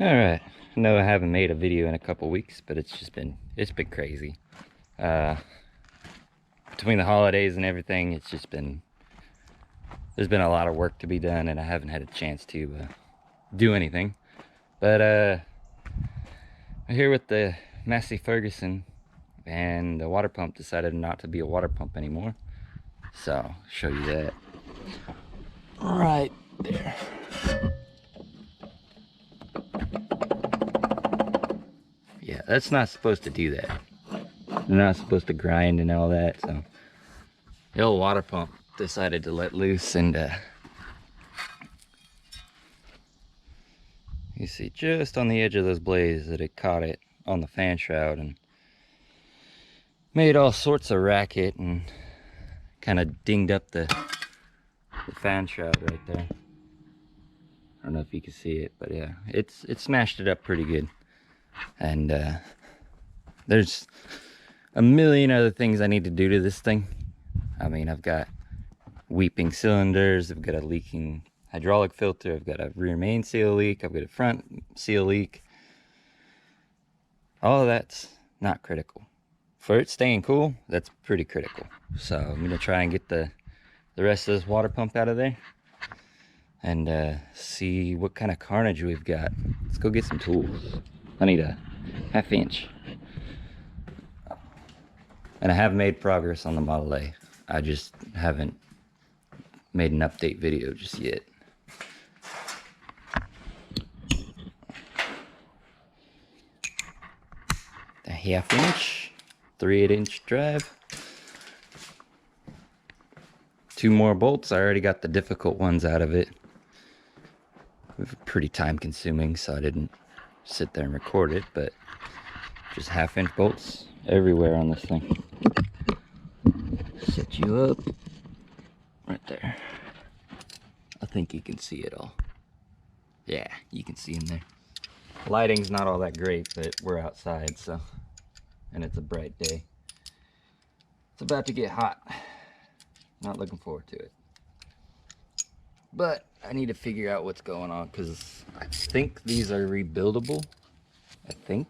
All right. No, I haven't made a video in a couple weeks, but it's been crazy. Uh, Between the holidays and everything, there's been a lot of work to be done, and I haven't had a chance to do anything. But I'm here with the Massey Ferguson, and the water pump decided not to be a water pump anymore. So I'll show you that right there. Yeah, that's not supposed to do that. They're not supposed to grind and all that. So the old water pump decided to let loose, and you see just on the edge of those blades that it caught it on the fan shroud and made all sorts of racket and kind of dinged up the fan shroud right there. I don't know if you can see it, but yeah, it smashed it up pretty good. And there's a million other things I need to do to this thing. I mean, I've got weeping cylinders, I've got a leaking hydraulic filter, I've got a rear main seal leak, I've got a front seal leak. All of that's not critical. For it staying cool, that's pretty critical. So I'm gonna try and get the rest of this water pump out of there and see what kind of carnage we've got. Let's go get some tools. I need a 1/2 inch. And I have made progress on the Model A. I just haven't made an update video just yet. The 1/2 inch, 3/8 drive. 2 more bolts. I already got the difficult ones out of it. Pretty time consuming, so I didn't sit there and record it, but just 1/2 inch bolts everywhere on this thing. Set you up right there. I think you can see it all. Yeah, you can see in there. Lighting's not all that great, but we're outside, so, and it's a bright day. It's about to get hot. Not looking forward to it. But I need to figure out what's going on, because I think these are rebuildable. I think.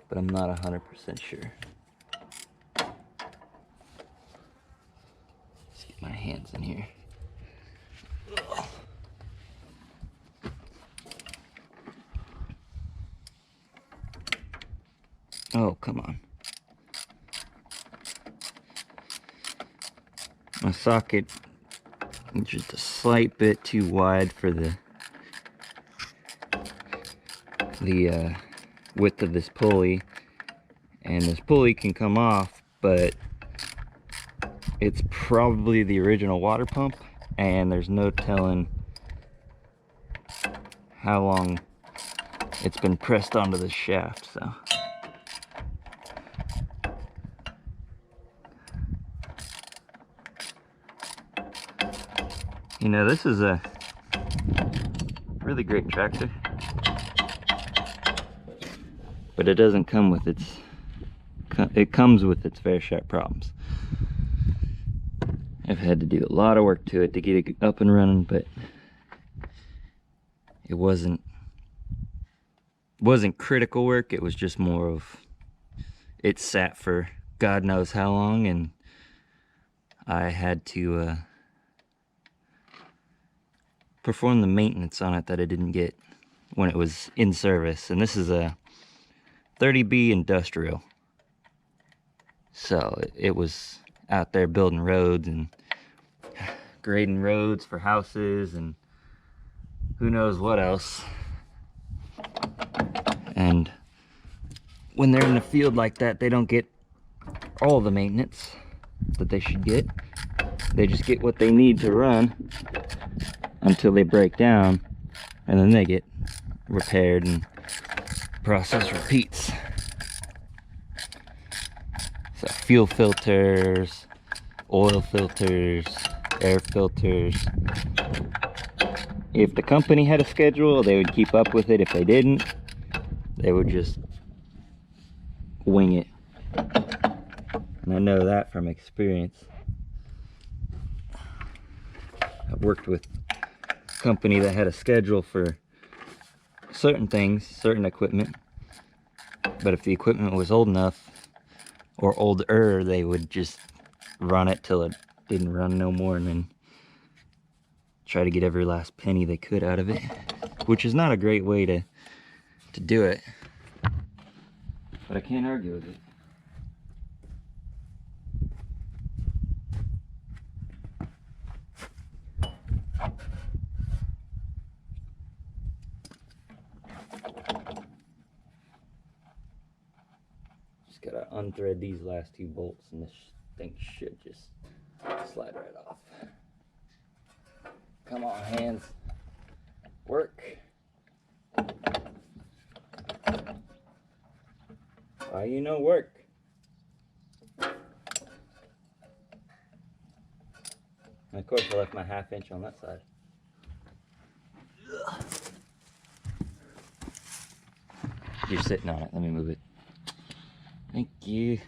But I'm not 100% sure. Let's get my hands in here. Ugh. Oh, come on. My socket is just a slight bit too wide for the width of this pulley, and this pulley can come off, but it's probably the original water pump, and there's no telling how long it's been pressed onto the shaft. So you know, this is a really great tractor, but it doesn't come with it comes with its fair share of problems. I've had to do a lot of work to it to get it up and running, but it wasn't critical work. It was just more of, it sat for God knows how long, and I had to perform the maintenance on it that I didn't get when it was in service. And this is a 30B industrial, so it was out there building roads and grading roads for houses and who knows what else. And when they're in the field like that, they don't get all the maintenance that they should get. They just get what they need to run until they break down, and then they get repaired and process repeats. So fuel filters, oil filters, air filters. If the company had a schedule, they would keep up with it. If they didn't, they would just wing it. And I know that from experience. I've worked with a company that had a schedule for certain things, certain equipment. But if the equipment was old enough or older, they would just run it till it didn't run no more and then try to get every last penny they could out of it, which is not a great way to do it, but I can't argue with it. Just gotta unthread these last two bolts and this thing should just slide right off. Come on, hands. Work. Why you no work? And of course I left my 1/2 inch on that side. You're sitting on it. Let me move it. Thank you.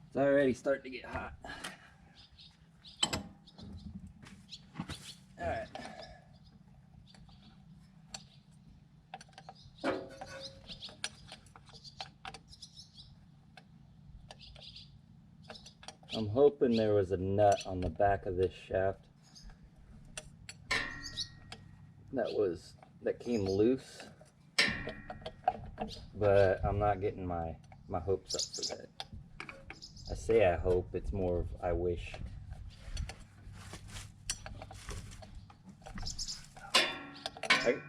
It's already starting to get hot. All right. I'm hoping there was a nut on the back of this shaft that came loose, but I'm not getting my hopes up for that. I say I hope, it's more of I wish.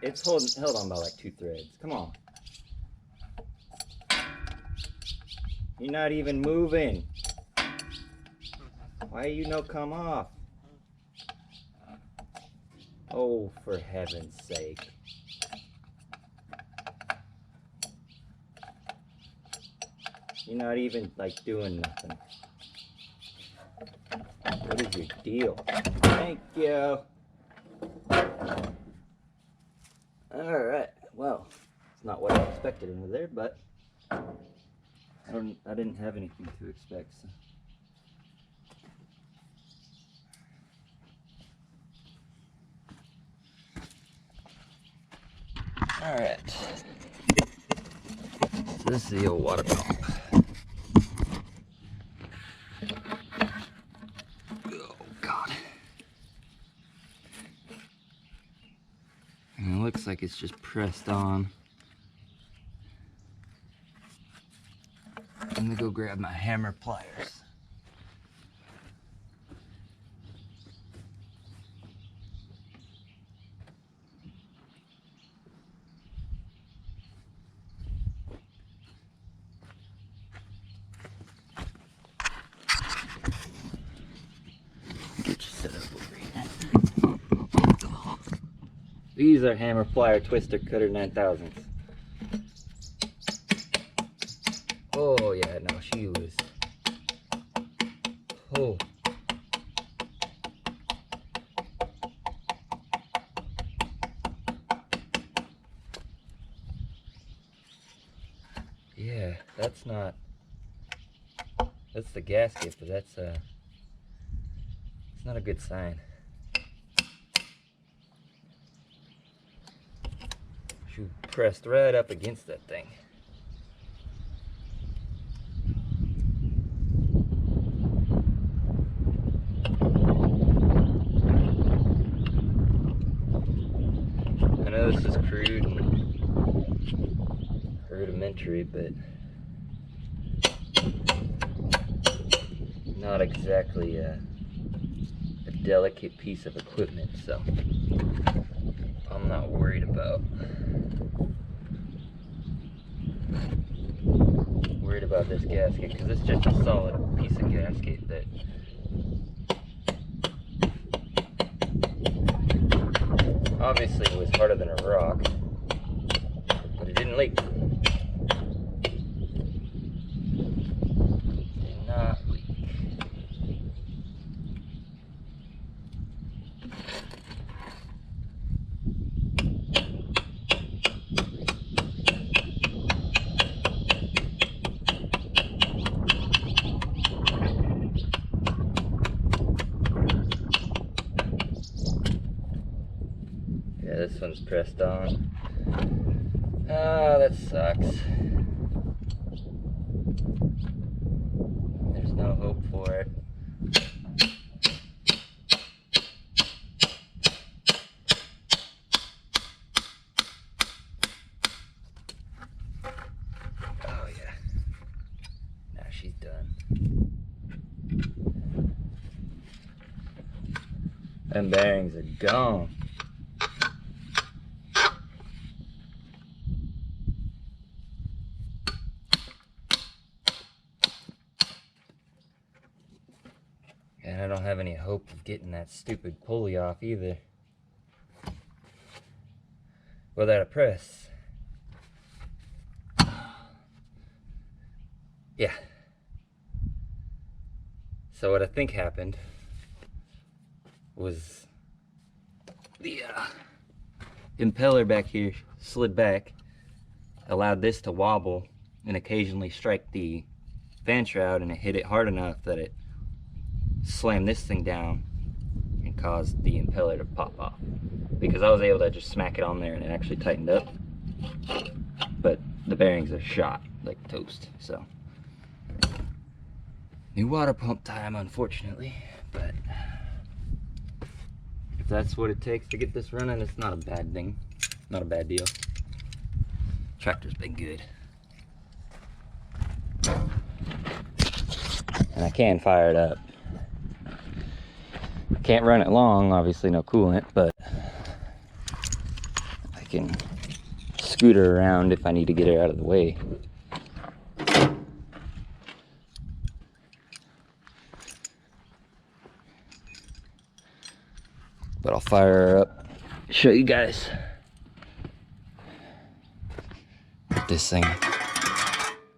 It's held on by like 2 threads. Come on. You're not even moving. Why you no come off? Oh, for heaven's sake. You're not even like doing nothing. What is your deal? Thank you. Alright, well, it's not what I expected into there, but I didn't have anything to expect, so. Alright, so this is the old water pump. Oh God. And it looks like it's just pressed on. I'm gonna go grab my hammer pliers. Get you set up over here. These are hammer plier twister cutter 9000s. Oh yeah, no, she was. Oh. Yeah, that's not. That's the gasket, but that's it's not a good sign. She pressed right up against that thing. I know this is crude and rudimentary, but not exactly a delicate piece of equipment, so I'm not worried about this gasket, because it's just a solid piece of gasket that obviously was harder than a rock, but it didn't leak. Did not leak. this one's pressed on. Oh, that sucks. There's no hope for it. Oh yeah. Now she's done. Them bearings are gone. And I don't have any hope of getting that stupid pulley off either. Without a press. Yeah. So what I think happened was the impeller back here slid back, allowed this to wobble and occasionally strike the fan shroud, and it hit it hard enough that it slammed this thing down and caused the impeller to pop off. Because I was able to just smack it on there and it actually tightened up, but the bearings are shot like toast. So new water pump time, unfortunately, but if that's what it takes to get this running, it's not a bad thing, not a bad deal. Tractor's been good. And I can fire it up. Can't run it long, obviously no coolant, but I can scoot her around if I need to get her out of the way. But I'll fire her up, show you guys what this thing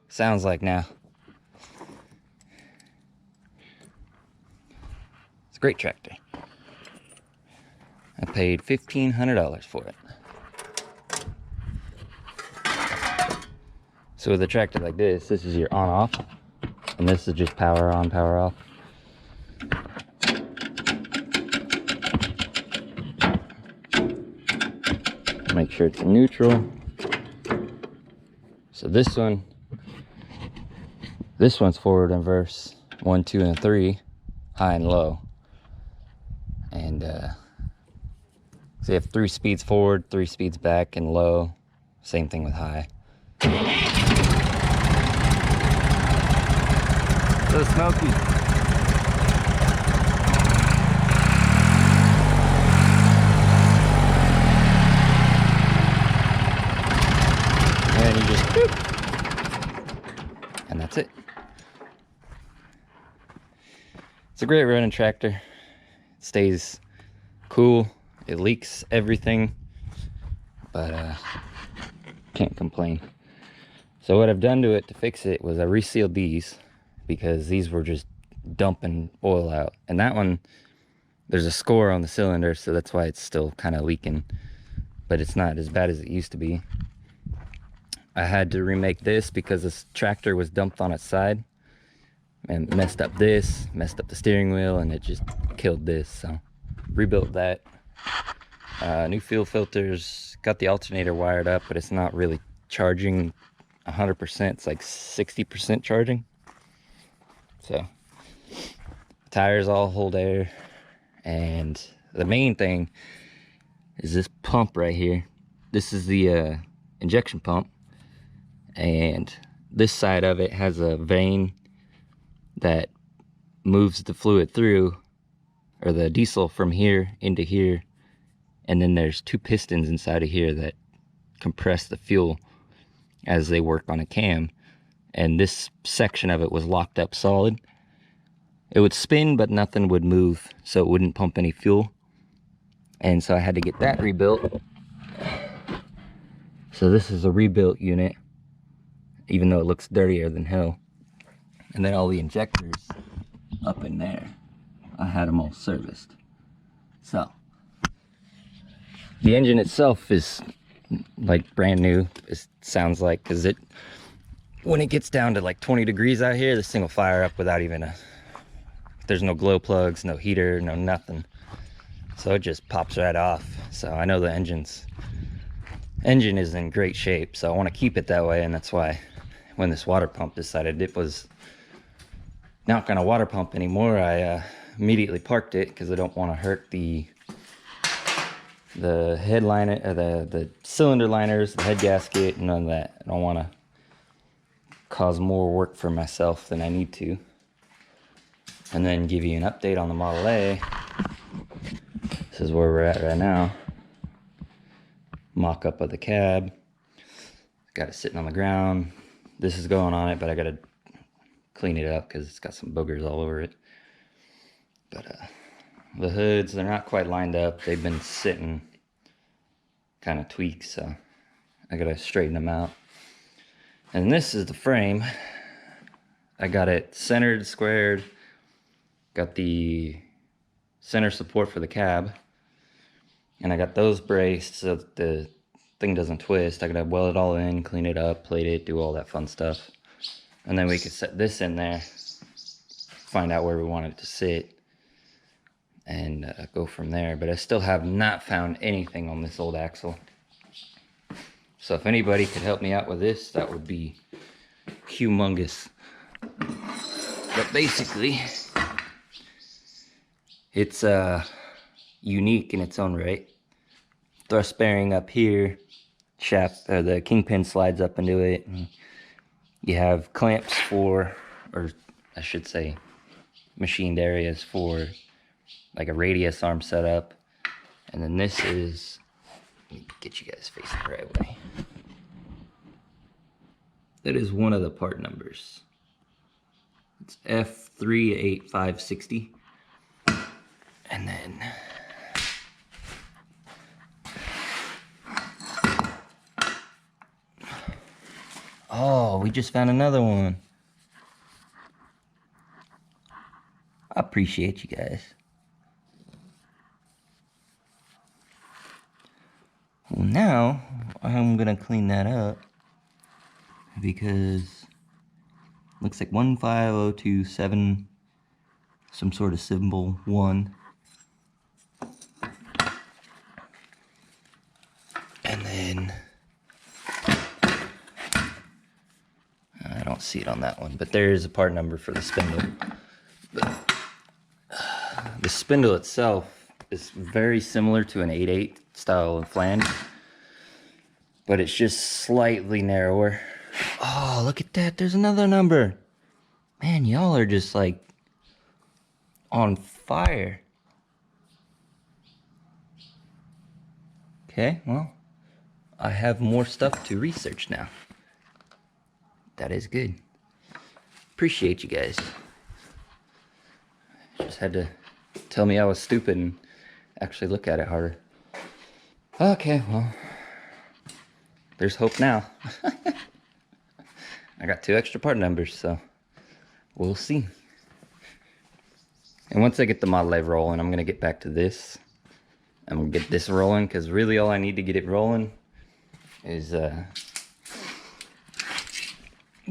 sounds like now. It's a great tractor. I paid $1,500 for it. So with a tractor like this, this is your on-off, and this is just power on, power off. Make sure it's in neutral. So this one's forward and reverse, 1, 2, and 3, high and low. And so you have 3 speeds forward, 3 speeds back, and low. Same thing with high. So smoky. And you just boop, and that's it. It's a great running tractor. It stays cool. It leaks everything, but can't complain. So what I've done to it to fix it was I resealed these, because these were just dumping oil out. And that one, there's a score on the cylinder, so that's why it's still kind of leaking, but it's not as bad as it used to be. I had to remake this because this tractor was dumped on its side and messed up this, messed up the steering wheel, and it just killed this. So rebuilt that. New fuel filters, got the alternator wired up, but it's not really charging 100%. It's like 60% charging. So tires all hold air, and the main thing is this pump right here. This is the injection pump, and this side of it has a vein that moves the fluid through, or the diesel from here into here, and then there's 2 pistons inside of here that compress the fuel as they work on a cam. And this section of it was locked up solid. It would spin, but nothing would move, so it wouldn't pump any fuel. And so I had to get that rebuilt. So this is a rebuilt unit, even though it looks dirtier than hell. And then all the injectors up in there, I had them all serviced. So the engine itself is like brand new, it sounds like, because when it gets down to like 20 degrees out here, this thing will fire up without even there's no glow plugs, no heater, no nothing. So it just pops right off. So I know the engine is in great shape, so I want to keep it that way, and that's why when this water pump decided it was not going to water pump anymore, I immediately parked it because I don't want to hurt the headliner, the cylinder liners, the head gasket, none of that. I don't want to cause more work for myself than I need to. And then give you an update on the Model A. This is where we're at right now. Mock-up of the cab. Got it sitting on the ground. This is going on it, but I gotta clean it up because it's got some boogers all over it. But the hoods, they're not quite lined up. They've been sitting kind of tweaked, so I gotta straighten them out. And this is the frame. I got it centered, squared. Got the center support for the cab. And I got those braced so that the thing doesn't twist. I gotta weld it all in, clean it up, plate it, do all that fun stuff. And then we could set this in there, find out where we want it to sit, and go from there. But I still have not found anything on this old axle. So if anybody could help me out with this, that would be humongous. But basically, it's unique in its own right. Thrust bearing up here, shaft, the kingpin slides up into it. And you have clamps for, or I should say, machined areas for like a radius arm setup. And then this is, let me get you guys facing the right way. That is one of the part numbers. It's F38560. And then oh, we just found another one. I appreciate you guys. Well, now I'm gonna clean that up because looks like 15027, some sort of symbol 1. And then I don't see it on that one, but there is a part number for the spindle. But the spindle itself is very similar to an 8/8 style of flange, but it's just slightly narrower. Oh, look at that. There's another number. Man, y'all are just like on fire. Okay, well, I have more stuff to research now. That is good. Appreciate you guys. Just had to tell me I was stupid and actually look at it harder. Okay, well, there's hope now. I got 2 extra part numbers, so we'll see. And once I get the Model A rolling, I'm gonna get back to this. I'm gonna get this rolling, because really all I need to get it rolling is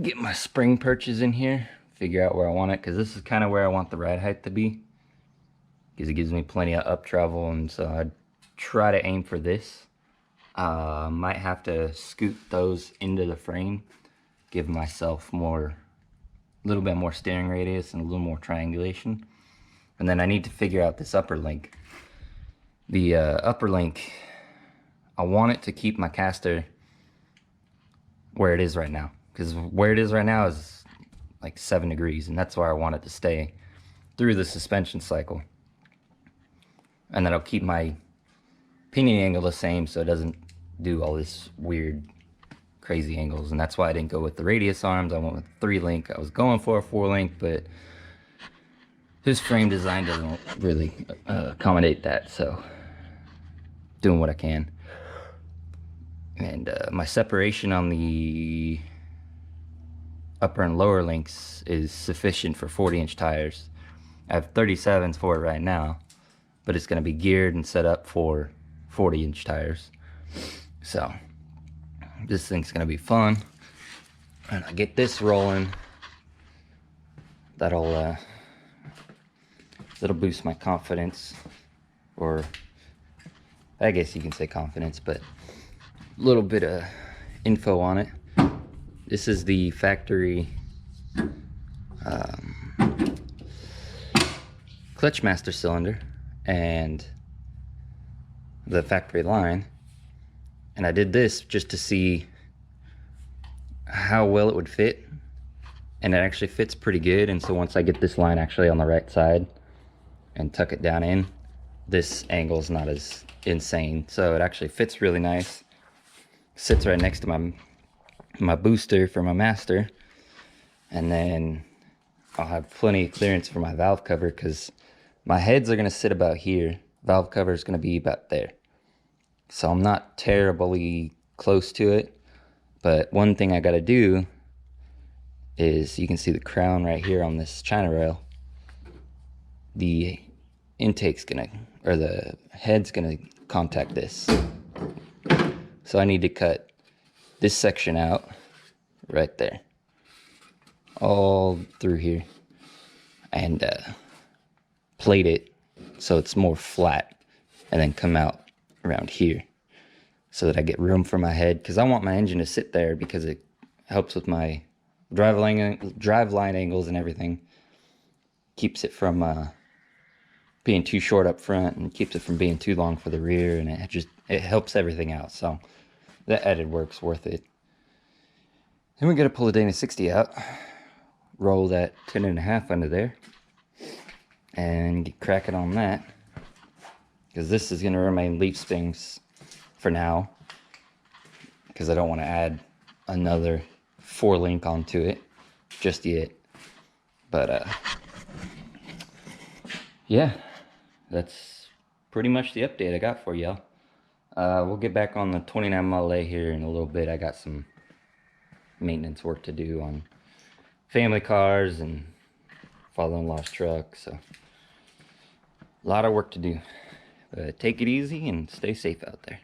get my spring perches in here, figure out where I want it, because this is kind of where I want the ride height to be, because it gives me plenty of up travel, and so I'd try to aim for this. Might have to scoot those into the frame, give myself a little bit more steering radius and a little more triangulation. And then I need to figure out this upper link. The upper link, I want it to keep my caster where it is right now, because where it is right now is like 7 degrees, and that's where I want it to stay through the suspension cycle. And then I'll keep my pinion angle the same so it doesn't do all this weird crazy angles. And that's why I didn't go with the radius arms. I went with 3-link. I was going for a 4-link, but this frame design doesn't really accommodate that, so doing what I can. And my separation on the upper and lower links is sufficient for 40-inch tires. I have 37s for it right now, but it's going to be geared and set up for 40-inch tires. So this thing's going to be fun. And I get this rolling, that'll boost my confidence or I guess you can say confidence, but a little bit of info on it. This is the factory clutch master cylinder and the factory line, and I did this just to see how well it would fit, and it actually fits pretty good. And so once I get this line actually on the right side and tuck it down in, this angle is not as insane, so it actually fits really nice. Sits right next to my booster for my master, and then I'll have plenty of clearance for my valve cover, because my heads are going to sit about here, valve cover is going to be about there, so I'm not terribly close to it. But one thing I got to do is, you can see the crown right here on this China rail. The intake's gonna, or the head's gonna contact this, so I need to cut this section out right there, all through here, and plate it so it's more flat, and then come out around here so that I get room for my head, because I want my engine to sit there, because it helps with my drive line angles and everything. Keeps it from being too short up front, and keeps it from being too long for the rear, and it helps everything out. So that added work's worth it. Then we got to pull the Dana 60 out, roll that 10.5 under there, and get cracking on that, because this is going to remain leaf springs for now, because I don't want to add another 4-link onto it just yet. But yeah, that's pretty much the update I got for y'all. We'll get back on the 29 Model A here in a little bit. I got some maintenance work to do on family cars and father-in-law's truck, so a lot of work to do. Take it easy and stay safe out there.